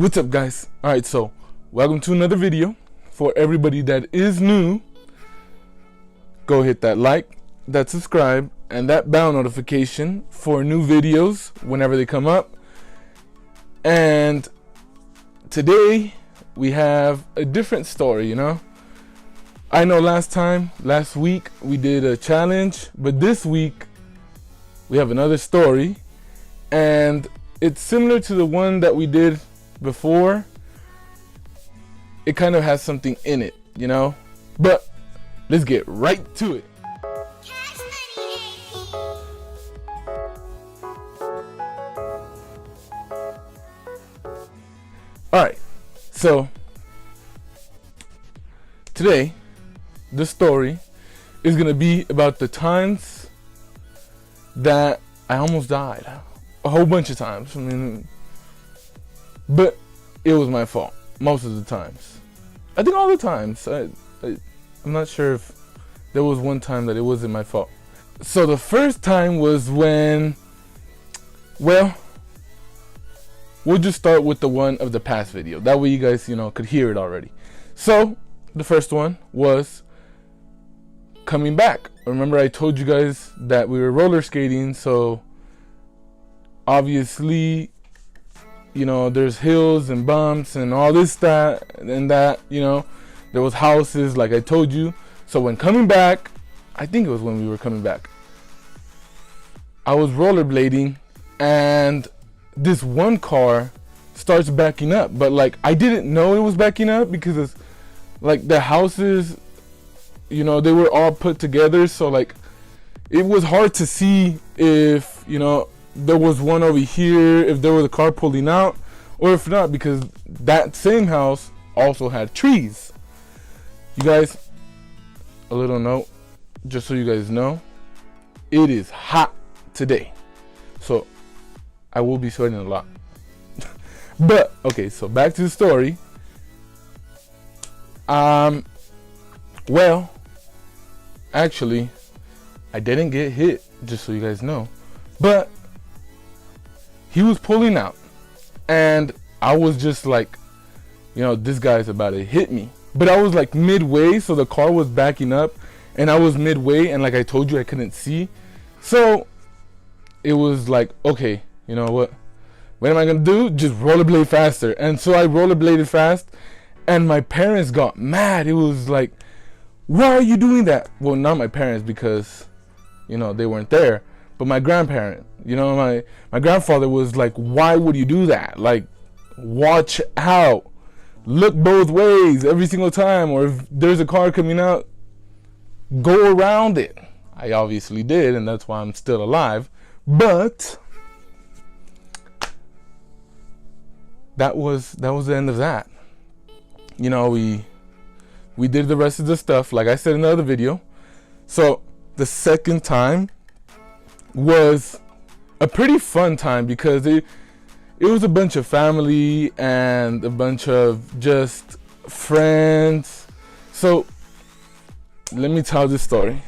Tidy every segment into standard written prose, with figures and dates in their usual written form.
What's up, guys? Alright, so welcome to another video. For everybody that is new, go hit that like, that subscribe, and that bell notification for new videos whenever they come up. And today we have a different story, you know. I know last week we did a challenge, but this week we have another story, and it's similar to the one that we did before. It kind of has something in it, you know. But let's get right to it. Alright, so today the story is gonna be about the times that I almost died. A whole bunch of times. I mean, but it was my fault most of the times. I think all the times. I'm not sure if there was one time that it wasn't my fault. So the first time was when, well, we'll just start with the one of the past video. That way you guys, you know, could hear it already. So the first one was coming back. Remember I told you guys that we were roller skating, so obviously, you know, there's hills and bumps and all this, that, and that, you know. There was houses, like I told you. So when coming back, I think it was when we were coming back, I was rollerblading, and this one car starts backing up. But like, I didn't know it was backing up because it's like the houses, you know, they were all put together. So like, it was hard to see if, you know, there was one over here, if there was a car pulling out, or if not, because that same house also had trees. You guys, a little note, just so you guys know, it is hot today, so I will be sweating a lot. But okay, so back to the story. Well, actually, I didn't get hit, just so you guys know, but he was pulling out, and I was just like, you know, this guy's about to hit me. But I was like midway, so the car was backing up, and I was midway, and like I told you, I couldn't see. So it was like, okay, you know what am I gonna do? Just rollerblade faster. And so I rollerbladed fast, and my parents got mad. It was like, why are you doing that? Well, not my parents, because, you know, they weren't there, but my grandparent, you know, my grandfather was like, why would you do that? Like, watch out, look both ways every single time, or if there's a car coming out, go around it. I obviously did, and that's why I'm still alive. But that was the end of that. You know, we did the rest of the stuff like I said in the other video. So the second time was a pretty fun time, because it was a bunch of family and a bunch of just friends. So let me tell this story.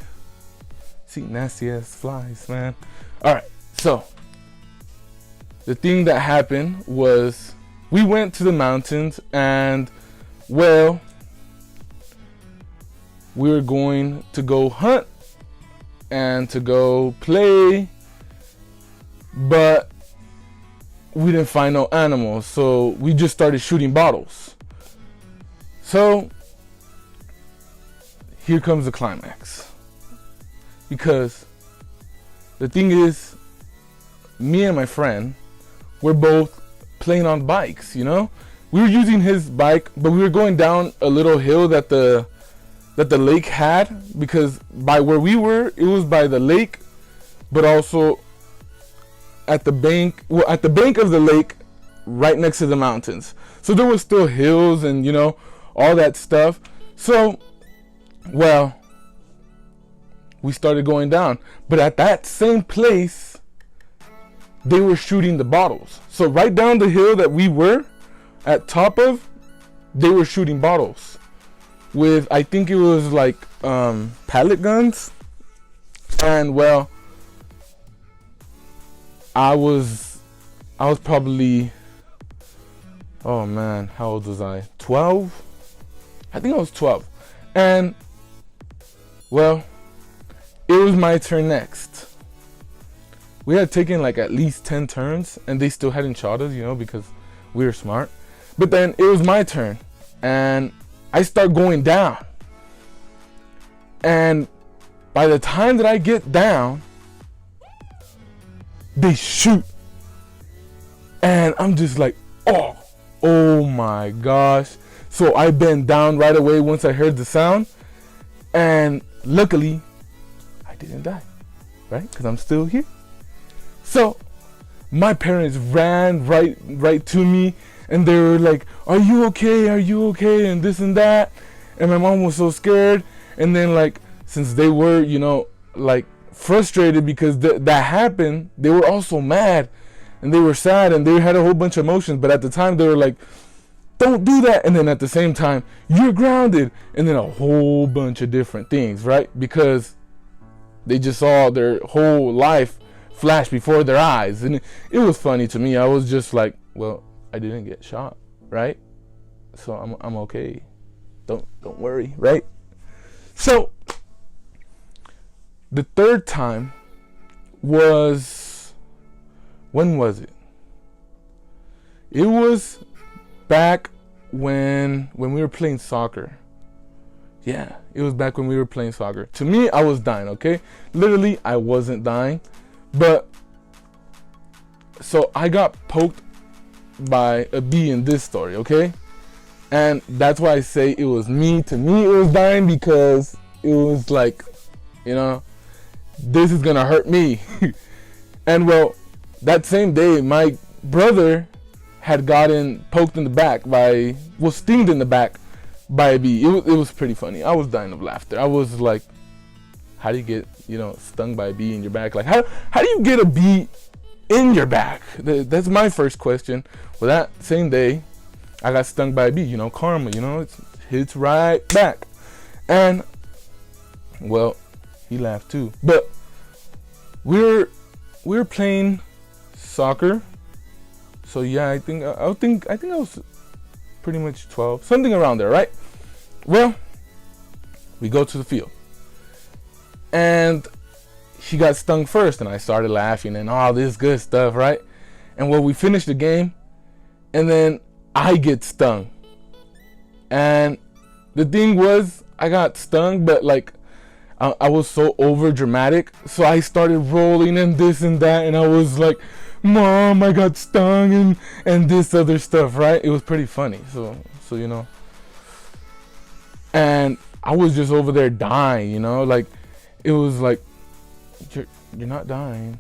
See, nasty ass flies, man. Alright, so the thing that happened was we went to the mountains, and well, we were going to go hunt and to go play, but we didn't find no animals, so we just started shooting bottles. So here comes the climax, because the thing is, me and my friend were both playing on bikes, you know. We were using his bike, but we were going down a little hill that the lake had, because by where we were, it was by the lake, but also at the bank of the lake, right next to the mountains. So there was still hills and, you know, all that stuff. So, well, we started going down, but at that same place, they were shooting the bottles. So right down the hill that we were at top of, they were shooting bottles with, I think it was like pellet guns. And well, I was probably Oh man, how old was I? 12? I think I was 12. And, well, it was my turn next. We had taken like at least 10 turns and they still hadn't shot us, because we were smart. But then it was my turn and I start going down. And by the time that I get down, they shoot. And I'm just like, oh my gosh. So I bent down right away once I heard the sound. And luckily, I didn't die, right? Because I'm still here. So my parents ran right to me and they were like, are you okay? Are you okay? And this and that. And my mom was so scared. And then like, since they were, like frustrated because that happened, they were also mad and they were sad and they had a whole bunch of emotions. But at the time they were like, don't do that. And then at the same time, you're grounded. And then a whole bunch of different things, right? Because they just saw their whole life flash before their eyes. And it was funny to me. I was just like, well, I didn't get shot, right? So I'm okay. Don't worry, right? So the third time was, when was it? It was back when we were playing soccer. Yeah, it was back when we were playing soccer. To me, I was dying, okay? Literally, I wasn't dying. But, so I got poked by a bee in this story, okay? And that's why I say it was me. To me, it was dying because it was like, this is gonna hurt me. And well, that same day, my brother had gotten poked in the back was stinged in the back by a bee. It was pretty funny. I was dying of laughter. I was like, how do you get, stung by a bee in your back? Like, how do you get a bee in your back? That's my first question. Well, that same day, I got stung by a bee. Karma, it hits right back. And, well, he laughed too. But we were playing soccer. So yeah, I think I was pretty much 12, something around there, right? Well, we go to the field. And she got stung first, and I started laughing and all this good stuff, right? And well, we finished the game, and then I get stung. And the thing was, I got stung, but like, I was so over dramatic, so I started rolling and this and that, and I was like, Mom, I got stung and this other stuff, right? It was pretty funny, so and I was just over there dying, like, it was like, you're not dying.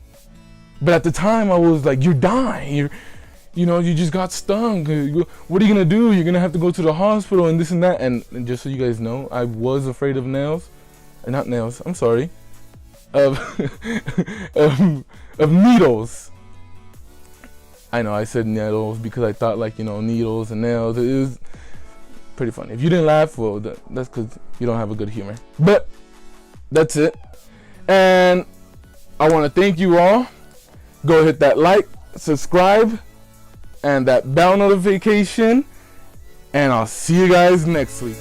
But at the time I was like, you're dying, you just got stung. What are you gonna do? You're gonna have to go to the hospital and this and that. And just so you guys know, I was afraid of not nails, I'm sorry, of of needles. I know I said needles because I thought like, needles and nails. It was pretty funny. If you didn't laugh, well, that's because you don't have a good humor. But that's it. And I want to thank you all. Go hit that like, subscribe, and that bell notification. And I'll see you guys next week.